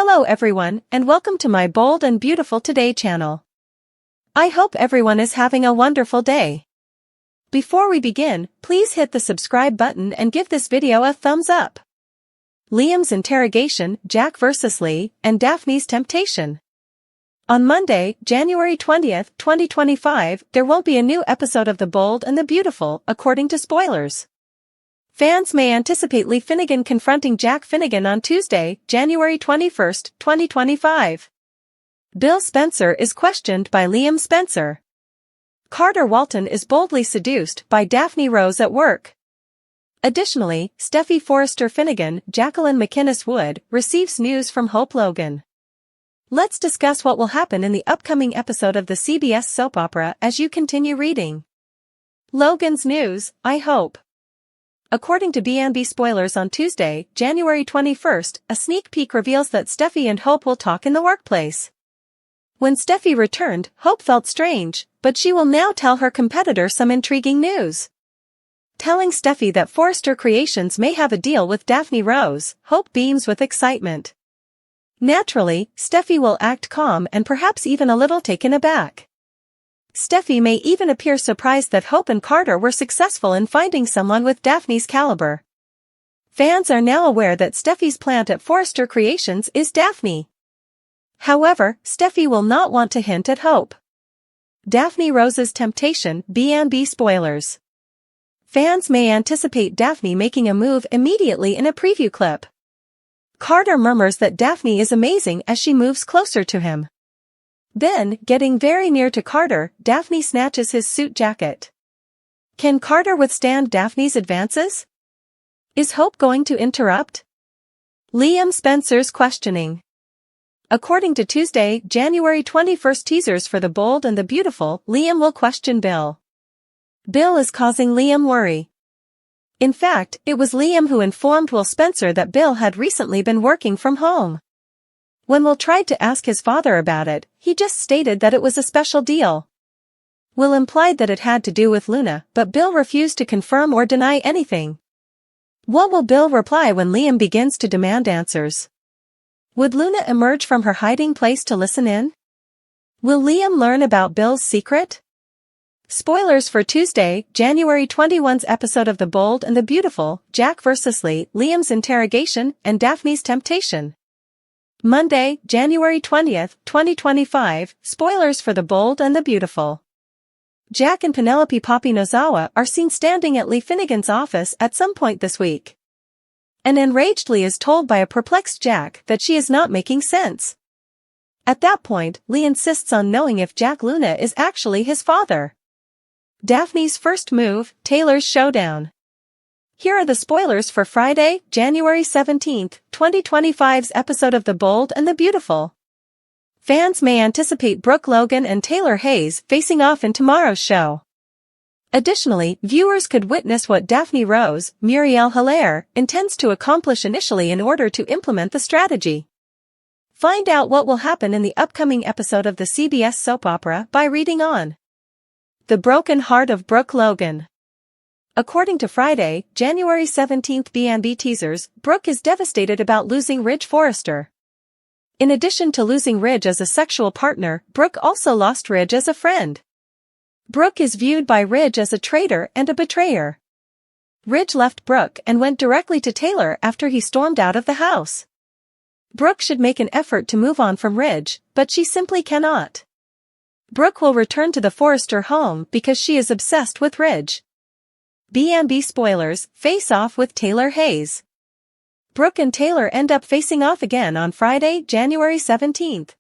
Hello everyone, and welcome to my Bold and Beautiful Today channel. I hope everyone is having a wonderful day. Before we begin, please hit the subscribe button and give this video a thumbs up. Liam's interrogation, Jack vs. Lee, and Daphne's temptation. On Monday, January 20th, 2025, there won't be a new episode of The Bold and the Beautiful, according to spoilers. Fans may anticipate Lee Finnegan confronting Jack Finnegan on Tuesday, January 21st, 2025. Bill Spencer is questioned by Liam Spencer. Carter Walton is boldly seduced by Daphne Rose at work. Additionally, Steffy Forrester Finnegan, Jacqueline McInnes Wood, receives news from Hope Logan. Let's discuss what will happen in the upcoming episode of the CBS soap opera as you continue reading. Logan's news, I hope. According to B&B spoilers on Tuesday, January 21st, a sneak peek reveals that Steffy and Hope will talk in the workplace. When Steffy returned, Hope felt strange, but she will now tell her competitor some intriguing news. Telling Steffy that Forrester Creations may have a deal with Daphne Rose, Hope beams with excitement. Naturally, Steffy will act calm and perhaps even a little taken aback. Steffy may even appear surprised that Hope and Carter were successful in finding someone with Daphne's caliber. Fans are now aware that Steffy's plant at Forrester Creations is Daphne. However, Steffy will not want to hint at Hope. Daphne Rose's temptation, B&B spoilers. Fans may anticipate Daphne making a move immediately in a preview clip. Carter murmurs that Daphne is amazing as she moves closer to him. Then, getting very near to Carter, Daphne snatches his suit jacket. Can Carter withstand Daphne's advances? Is Hope going to interrupt? Liam Spencer's questioning. According to Tuesday, January 21st teasers for The Bold and the Beautiful, Liam will question Bill. Bill is causing Liam worry. In fact, it was Liam who informed Will Spencer that Bill had recently been working from home. When Will tried to ask his father about it, he just stated that it was a special deal. Will implied that it had to do with Luna, but Bill refused to confirm or deny anything. What will Bill reply when Liam begins to demand answers? Would Luna emerge from her hiding place to listen in? Will Liam learn about Bill's secret? Spoilers for Tuesday, January 21's episode of The Bold and the Beautiful, Jack vs. Lee, Liam's interrogation, and Daphne's temptation. Monday, January 20th, 2025, spoilers for The Bold and the Beautiful. Jack and Penelope Poppy Nozawa are seen standing at Lee Finnegan's office at some point this week. An enraged Lee is told by a perplexed Jack that she is not making sense. At that point, Lee insists on knowing if Jack Luna is actually his father. Daphne's first move, Taylor's showdown. Here are the spoilers for Friday, January 17th, 2025's episode of The Bold and the Beautiful. Fans may anticipate Brooke Logan and Taylor Hayes facing off in tomorrow's show. Additionally, viewers could witness what Daphne Rose, Muriel Hilaire, intends to accomplish initially in order to implement the strategy. Find out what will happen in the upcoming episode of the CBS soap opera by reading on. The Broken Heart of Brooke Logan. According to Friday, January 17th B&B teasers, Brooke is devastated about losing Ridge Forrester. In addition to losing Ridge as a sexual partner, Brooke also lost Ridge as a friend. Brooke is viewed by Ridge as a traitor and a betrayer. Ridge left Brooke and went directly to Taylor after he stormed out of the house. Brooke should make an effort to move on from Ridge, but she simply cannot. Brooke will return to the Forrester home because she is obsessed with Ridge. B&B spoilers, face off with Taylor Hayes. Brooke and Taylor end up facing off again on Friday, January 17th.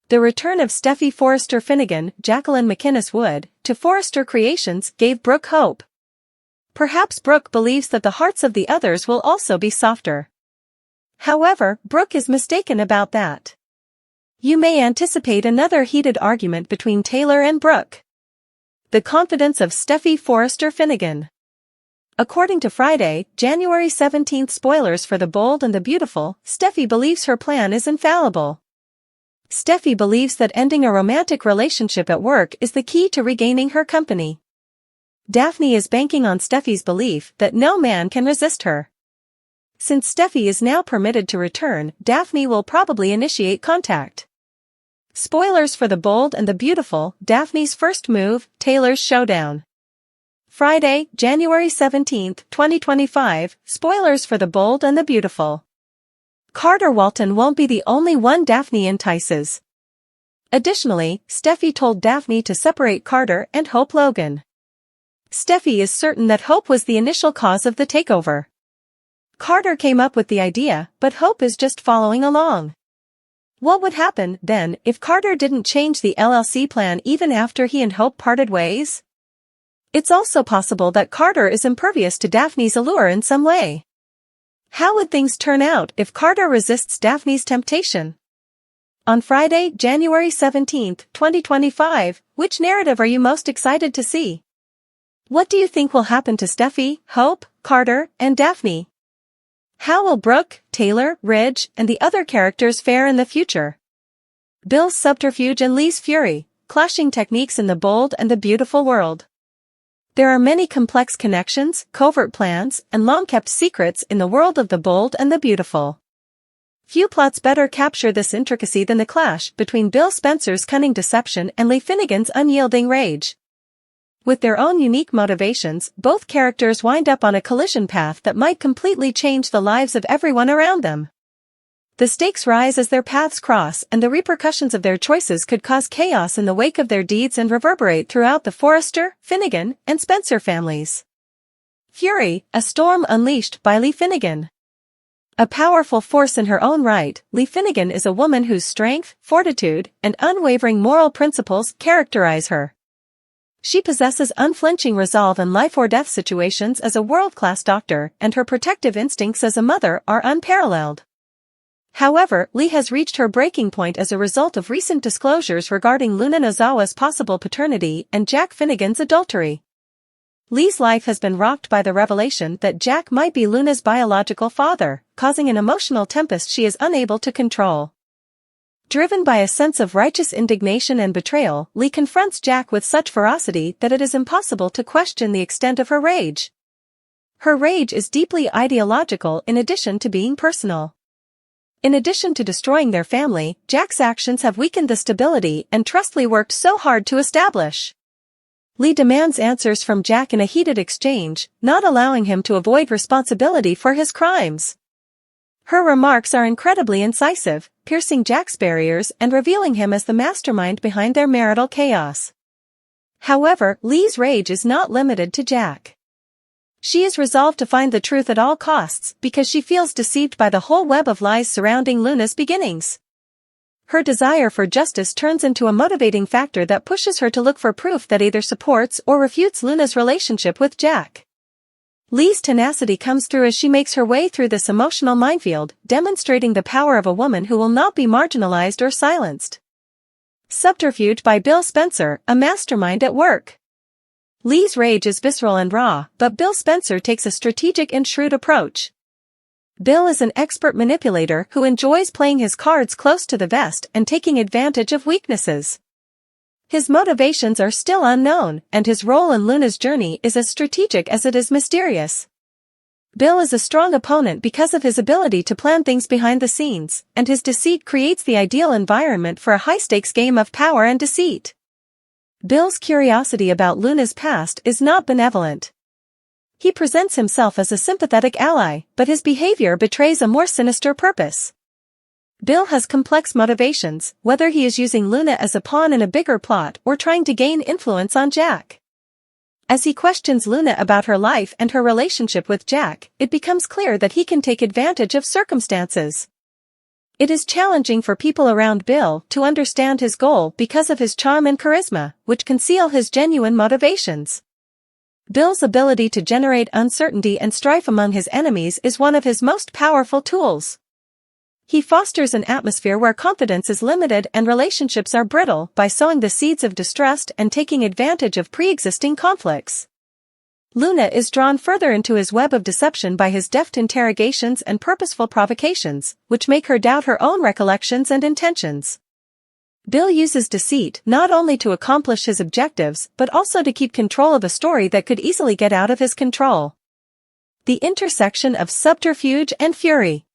The return of Steffy Forrester Finnegan, Jacqueline McInnes Wood, to Forrester Creations gave Brooke hope. Perhaps Brooke believes that the hearts of the others will also be softer. However, Brooke is mistaken about that. You may anticipate another heated argument between Taylor and Brooke. The confidence of Steffy Forrester Finnegan. According to Friday, January 17th spoilers for The Bold and the Beautiful, Steffy believes her plan is infallible. Steffy believes that ending a romantic relationship at work is the key to regaining her company. Daphne is banking on Steffy's belief that no man can resist her. Since Steffi is now permitted to return, Daphne will probably initiate contact. Spoilers for The Bold and the Beautiful, Daphne's first move, Taylor's showdown. Friday, January 17, 2025, spoilers for The Bold and the Beautiful. Carter Walton won't be the only one Daphne entices. Additionally, Steffi told Daphne to separate Carter and Hope Logan. Steffi is certain that Hope was the initial cause of the takeover. Carter came up with the idea, but Hope is just following along. What would happen, then, if Carter didn't change the LLC plan even after he and Hope parted ways? It's also possible that Carter is impervious to Daphne's allure in some way. How would things turn out if Carter resists Daphne's temptation? On Friday, January 17, 2025, which narrative are you most excited to see? What do you think will happen to Steffi, Hope, Carter, and Daphne? How will Brooke, Taylor, Ridge, and the other characters fare in the future? Bill's subterfuge and Lee's fury, clashing techniques in The Bold and the Beautiful world. There are many complex connections, covert plans, and long-kept secrets in the world of The Bold and the Beautiful. Few plots better capture this intricacy than the clash between Bill Spencer's cunning deception and Lee Finnegan's unyielding rage. With their own unique motivations, both characters wind up on a collision path that might completely change the lives of everyone around them. The stakes rise as their paths cross, and the repercussions of their choices could cause chaos in the wake of their deeds and reverberate throughout the Forrester, Finnegan, and Spencer families. Fury, a storm unleashed by Lee Finnegan. A powerful force in her own right, Lee Finnegan is a woman whose strength, fortitude, and unwavering moral principles characterize her. She possesses unflinching resolve in life-or-death situations as a world-class doctor, and her protective instincts as a mother are unparalleled. However, Lee has reached her breaking point as a result of recent disclosures regarding Luna Nozawa's possible paternity and Jack Finnegan's adultery. Lee's life has been rocked by the revelation that Jack might be Luna's biological father, causing an emotional tempest she is unable to control. Driven by a sense of righteous indignation and betrayal, Lee confronts Jack with such ferocity that it is impossible to question the extent of her rage. Her rage is deeply ideological in addition to being personal. In addition to destroying their family, Jack's actions have weakened the stability and trust Lee worked so hard to establish. Lee demands answers from Jack in a heated exchange, not allowing him to avoid responsibility for his crimes. Her remarks are incredibly incisive, piercing Jack's barriers and revealing him as the mastermind behind their marital chaos. However, Lee's rage is not limited to Jack. She is resolved to find the truth at all costs because she feels deceived by the whole web of lies surrounding Luna's beginnings. Her desire for justice turns into a motivating factor that pushes her to look for proof that either supports or refutes Luna's relationship with Jack. Lee's tenacity comes through as she makes her way through this emotional minefield, demonstrating the power of a woman who will not be marginalized or silenced. Subterfuge by Bill Spencer, a mastermind at work. Lee's rage is visceral and raw, but Bill Spencer takes a strategic and shrewd approach. Bill is an expert manipulator who enjoys playing his cards close to the vest and taking advantage of weaknesses. His motivations are still unknown, and his role in Luna's journey is as strategic as it is mysterious. Bill is a strong opponent because of his ability to plan things behind the scenes, and his deceit creates the ideal environment for a high-stakes game of power and deceit. Bill's curiosity about Luna's past is not benevolent. He presents himself as a sympathetic ally, but his behavior betrays a more sinister purpose. Bill has complex motivations, whether he is using Luna as a pawn in a bigger plot or trying to gain influence on Jack. As he questions Luna about her life and her relationship with Jack, it becomes clear that he can take advantage of circumstances. It is challenging for people around Bill to understand his goal because of his charm and charisma, which conceal his genuine motivations. Bill's ability to generate uncertainty and strife among his enemies is one of his most powerful tools. He fosters an atmosphere where confidence is limited and relationships are brittle by sowing the seeds of distrust and taking advantage of pre-existing conflicts. Luna is drawn further into his web of deception by his deft interrogations and purposeful provocations, which make her doubt her own recollections and intentions. Bill uses deceit not only to accomplish his objectives but also to keep control of a story that could easily get out of his control. The intersection of subterfuge and fury.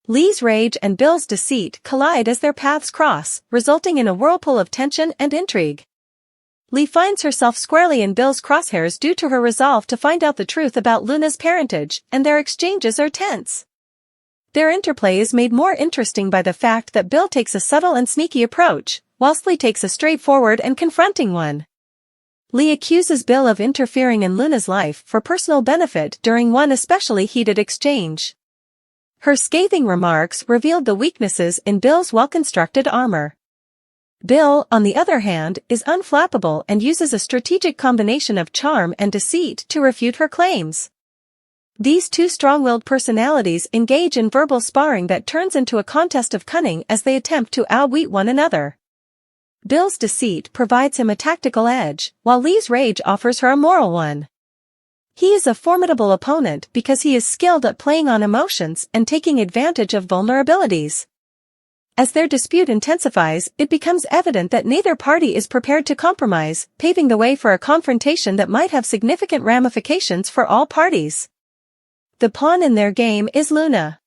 Lee's rage and Bill's deceit collide as their paths cross, resulting in a whirlpool of tension and intrigue. Lee finds herself squarely in Bill's crosshairs due to her resolve to find out the truth about Luna's parentage, and their exchanges are tense. Their interplay is made more interesting by the fact that Bill takes a subtle and sneaky approach, whilst Lee takes a straightforward and confronting one. Lee accuses Bill of interfering in Luna's life for personal benefit during one especially heated exchange. Her scathing remarks revealed the weaknesses in Bill's well-constructed armor. Bill, on the other hand, is unflappable and uses a strategic combination of charm and deceit to refute her claims. These two strong-willed personalities engage in verbal sparring that turns into a contest of cunning as they attempt to outwit one another. Bill's deceit provides him a tactical edge, while Lee's rage offers her a moral one. He is a formidable opponent because he is skilled at playing on emotions and taking advantage of vulnerabilities. As their dispute intensifies, it becomes evident that neither party is prepared to compromise, paving the way for a confrontation that might have significant ramifications for all parties. The pawn in their game is Luna.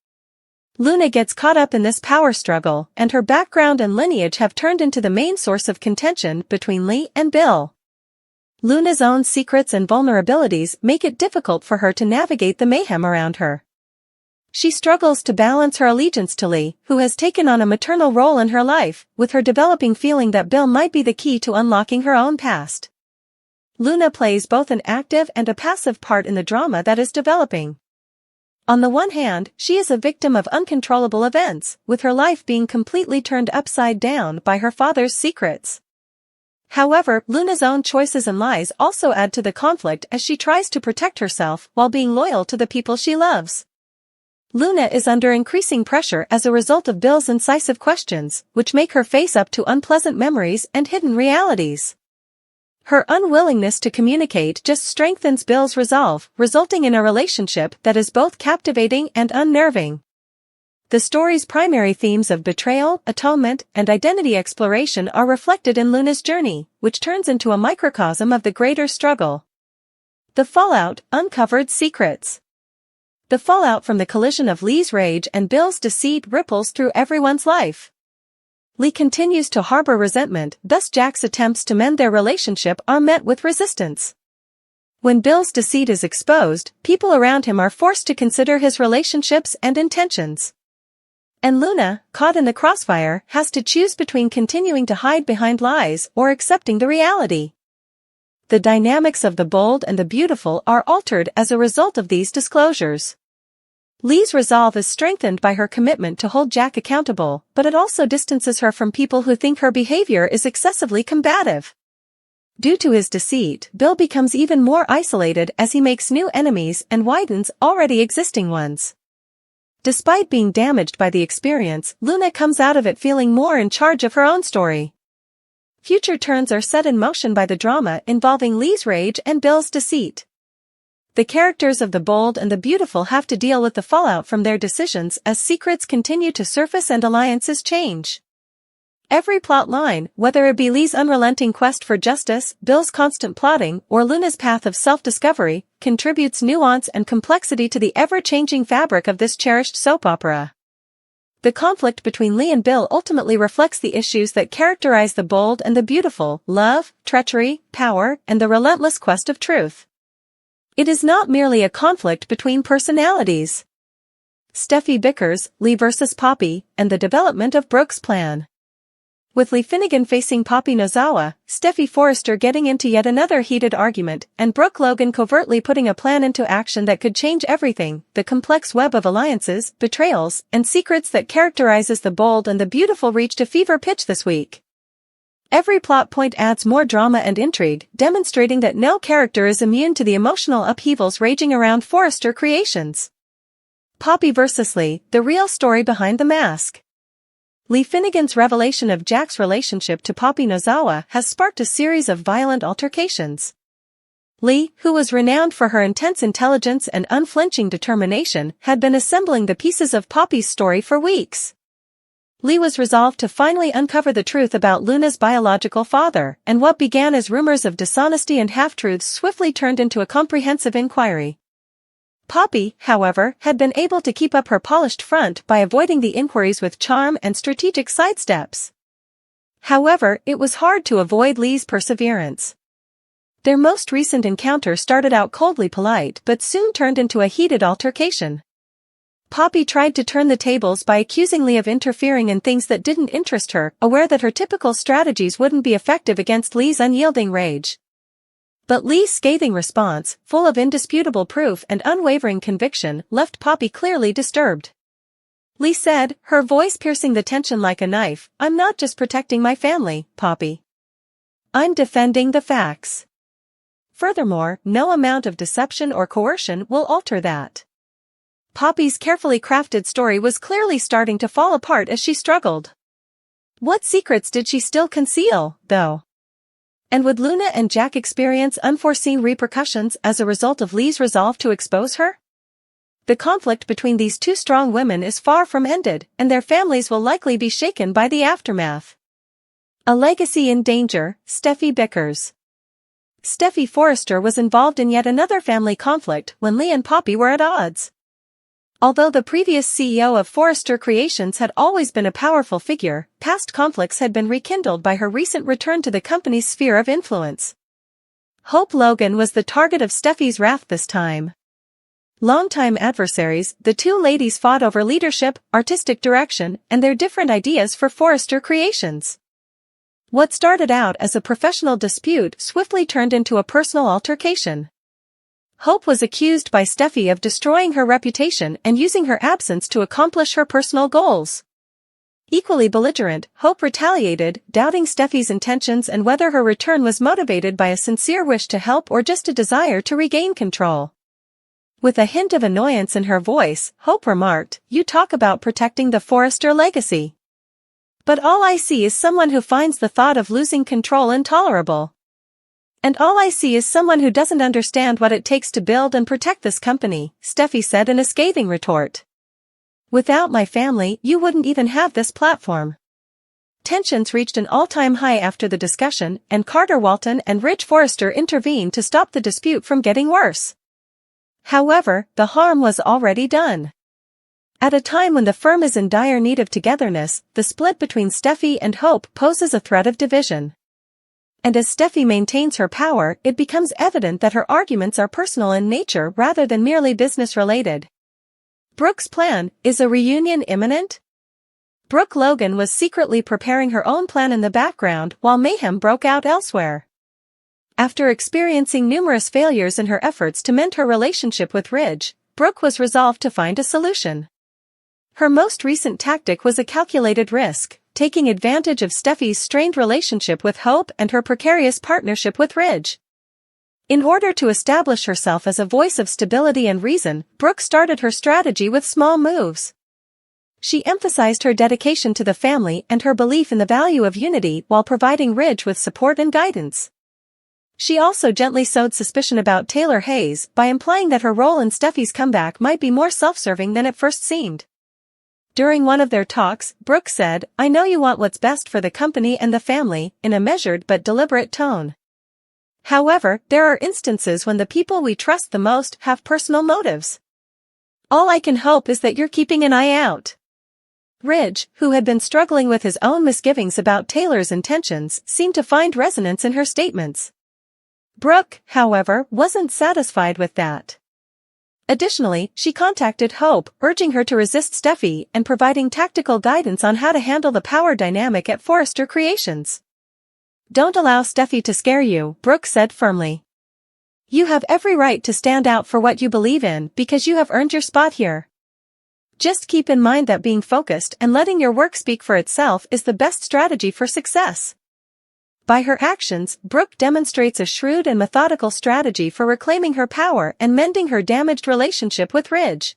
Luna gets caught up in this power struggle, and her background and lineage have turned into the main source of contention between Lee and Bill. Luna's own secrets and vulnerabilities make it difficult for her to navigate the mayhem around her. She struggles to balance her allegiance to Lee, who has taken on a maternal role in her life, with her developing feeling that Bill might be the key to unlocking her own past. Luna plays both an active and a passive part in the drama that is developing. On the one hand, she is a victim of uncontrollable events, with her life being completely turned upside down by her father's secrets. However, Luna's own choices and lies also add to the conflict as she tries to protect herself while being loyal to the people she loves. Luna is under increasing pressure as a result of Bill's incisive questions, which make her face up to unpleasant memories and hidden realities. Her unwillingness to communicate just strengthens Bill's resolve, resulting in a relationship that is both captivating and unnerving. The story's primary themes of betrayal, atonement, and identity exploration are reflected in Luna's journey, which turns into a microcosm of the greater struggle. The fallout, uncovered secrets. The fallout from the collision of Lee's rage and Bill's deceit ripples through everyone's life. Lee continues to harbor resentment, thus Jack's attempts to mend their relationship are met with resistance. When Bill's deceit is exposed, people around him are forced to consider his relationships and intentions. And Luna, caught in the crossfire, has to choose between continuing to hide behind lies or accepting the reality. The dynamics of the bold and the beautiful are altered as a result of these disclosures. Lee's resolve is strengthened by her commitment to hold Jack accountable, but it also distances her from people who think her behavior is excessively combative. Due to his deceit, Bill becomes even more isolated as he makes new enemies and widens already existing ones. Despite being damaged by the experience, Luna comes out of it feeling more in charge of her own story. Future turns are set in motion by the drama involving Lee's rage and Bill's deceit. The characters of the bold and the beautiful have to deal with the fallout from their decisions as secrets continue to surface and alliances change. Every plot line, whether it be Lee's unrelenting quest for justice, Bill's constant plotting, or Luna's path of self-discovery, contributes nuance and complexity to the ever-changing fabric of this cherished soap opera. The conflict between Lee and Bill ultimately reflects the issues that characterize the bold and the beautiful: love, treachery, power, and the relentless quest of truth. It is not merely a conflict between personalities. Steffi bickers, Lee versus Poppy, and the development of Brooke's plan. With Lee Finnegan facing Poppy Nozawa, Steffi Forrester getting into yet another heated argument, and Brooke Logan covertly putting a plan into action that could change everything, the complex web of alliances, betrayals, and secrets that characterizes the bold and the beautiful reached a fever pitch this week. Every plot point adds more drama and intrigue, demonstrating that no character is immune to the emotional upheavals raging around Forrester creations. Poppy vs. Lee, the real story behind the mask. Lee Finnegan's revelation of Jack's relationship to Poppy Nozawa has sparked a series of violent altercations. Lee, who was renowned for her intense intelligence and unflinching determination, had been assembling the pieces of Poppy's story for weeks. Lee was resolved to finally uncover the truth about Luna's biological father, and what began as rumors of dishonesty and half-truths swiftly turned into a comprehensive inquiry. Poppy, however, had been able to keep up her polished front by avoiding the inquiries with charm and strategic sidesteps. However, it was hard to avoid Lee's perseverance. Their most recent encounter started out coldly polite but soon turned into a heated altercation. Poppy tried to turn the tables by accusing Lee of interfering in things that didn't interest her, aware that her typical strategies wouldn't be effective against Lee's unyielding rage. But Lee's scathing response, full of indisputable proof and unwavering conviction, left Poppy clearly disturbed. Lee said, her voice piercing the tension like a knife, "I'm not just protecting my family, Poppy. I'm defending the facts. Furthermore, no amount of deception or coercion will alter that." Poppy's carefully crafted story was clearly starting to fall apart as she struggled. What secrets did she still conceal, though? And would Luna and Jack experience unforeseen repercussions as a result of Lee's resolve to expose her? The conflict between these two strong women is far from ended, and their families will likely be shaken by the aftermath. A legacy in danger, Steffi bickers. Steffi Forrester was involved in yet another family conflict when Lee and Poppy were at odds. Although the previous CEO of Forrester Creations had always been a powerful figure, past conflicts had been rekindled by her recent return to the company's sphere of influence. Hope Logan was the target of Steffi's wrath this time. Longtime adversaries, the two ladies fought over leadership, artistic direction, and their different ideas for Forrester Creations. What started out as a professional dispute swiftly turned into a personal altercation. Hope was accused by Steffi of destroying her reputation and using her absence to accomplish her personal goals. Equally belligerent, Hope retaliated, doubting Steffi's intentions and whether her return was motivated by a sincere wish to help or just a desire to regain control. With a hint of annoyance in her voice, Hope remarked, "You talk about protecting the Forrester legacy. But all I see is someone who finds the thought of losing control intolerable. And all I see is someone who doesn't understand what it takes to build and protect this company," Steffi said in a scathing retort. "Without my family, you wouldn't even have this platform." Tensions reached an all-time high after the discussion, and Carter Walton and Rich Forrester intervened to stop the dispute from getting worse. However, the harm was already done. At a time when the firm is in dire need of togetherness, the split between Steffi and Hope poses a threat of division. And as Steffi maintains her power, it becomes evident that her arguments are personal in nature rather than merely business-related. Brooke's plan, is a reunion imminent? Brooke Logan was secretly preparing her own plan in the background while mayhem broke out elsewhere. After experiencing numerous failures in her efforts to mend her relationship with Ridge, Brooke was resolved to find a solution. Her most recent tactic was a calculated risk, taking advantage of Steffi's strained relationship with Hope and her precarious partnership with Ridge. In order to establish herself as a voice of stability and reason, Brooke started her strategy with small moves. She emphasized her dedication to the family and her belief in the value of unity while providing Ridge with support and guidance. She also gently sowed suspicion about Taylor Hayes by implying that her role in Steffi's comeback might be more self-serving than it first seemed. During one of their talks, Brooke said, "I know you want what's best for the company and the family," in a measured but deliberate tone. However, there are instances when the people we trust the most have personal motives. All I can hope is that you're keeping an eye out. Ridge, who had been struggling with his own misgivings about Taylor's intentions, seemed to find resonance in her statements. Brooke, however, wasn't satisfied with that. Additionally, she contacted Hope, urging her to resist Steffi and providing tactical guidance on how to handle the power dynamic at Forrester Creations. "Don't allow Steffi to scare you," Brooke said firmly. "You have every right to stand out for what you believe in because you have earned your spot here. Just keep in mind that being focused and letting your work speak for itself is the best strategy for success." By her actions, Brooke demonstrates a shrewd and methodical strategy for reclaiming her power and mending her damaged relationship with Ridge.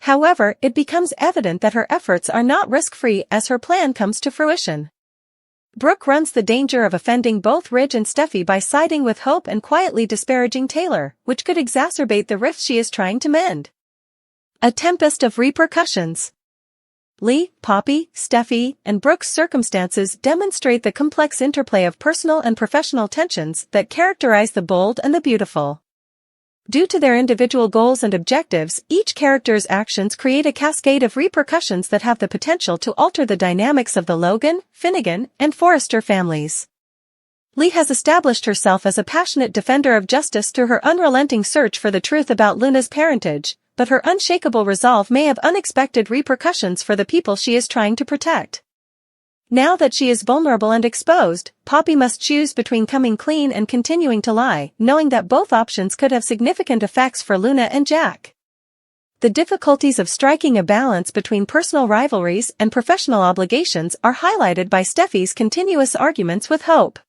However, it becomes evident that her efforts are not risk-free as her plan comes to fruition. Brooke runs the danger of offending both Ridge and Steffi by siding with Hope and quietly disparaging Taylor, which could exacerbate the rift she is trying to mend. A tempest of repercussions. Lee, Poppy, Steffi, and Brooke's circumstances demonstrate the complex interplay of personal and professional tensions that characterize the bold and the beautiful. Due to their individual goals and objectives, each character's actions create a cascade of repercussions that have the potential to alter the dynamics of the Logan, Finnegan, and Forrester families. Lee has established herself as a passionate defender of justice through her unrelenting search for the truth about Luna's parentage, but her unshakable resolve may have unexpected repercussions for the people she is trying to protect. Now that she is vulnerable and exposed, Poppy must choose between coming clean and continuing to lie, knowing that both options could have significant effects for Luna and Jack. The difficulties of striking a balance between personal rivalries and professional obligations are highlighted by Steffi's continuous arguments with Hope.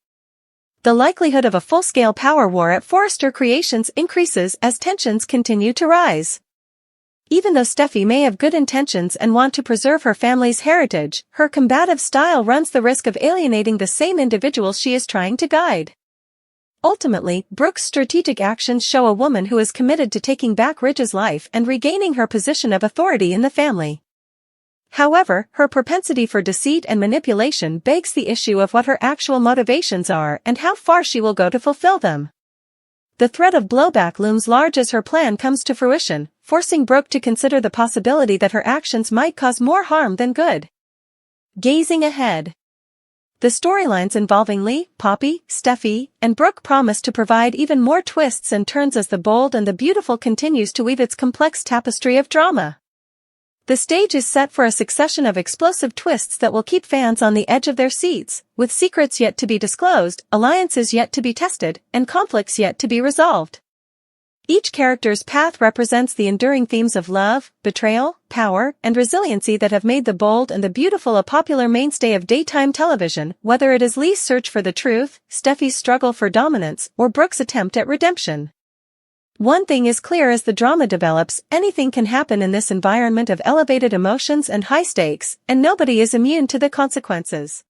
The likelihood of a full-scale power war at Forrester Creations increases as tensions continue to rise. Even though Steffi may have good intentions and want to preserve her family's heritage, her combative style runs the risk of alienating the same individuals she is trying to guide. Ultimately, Brooke's strategic actions show a woman who is committed to taking back Ridge's life and regaining her position of authority in the family. However, her propensity for deceit and manipulation begs the issue of what her actual motivations are and how far she will go to fulfill them. The threat of blowback looms large as her plan comes to fruition, forcing Brooke to consider the possibility that her actions might cause more harm than good. Gazing ahead. The storylines involving Lee, Poppy, Steffi, and Brooke promise to provide even more twists and turns as The Bold and the Beautiful continues to weave its complex tapestry of drama. The stage is set for a succession of explosive twists that will keep fans on the edge of their seats, with secrets yet to be disclosed, alliances yet to be tested, and conflicts yet to be resolved. Each character's path represents the enduring themes of love, betrayal, power, and resiliency that have made The Bold and the Beautiful a popular mainstay of daytime television, whether it is Lee's search for the truth, Steffi's struggle for dominance, or Brooke's attempt at redemption. One thing is clear: as the drama develops, anything can happen in this environment of elevated emotions and high stakes, and nobody is immune to the consequences.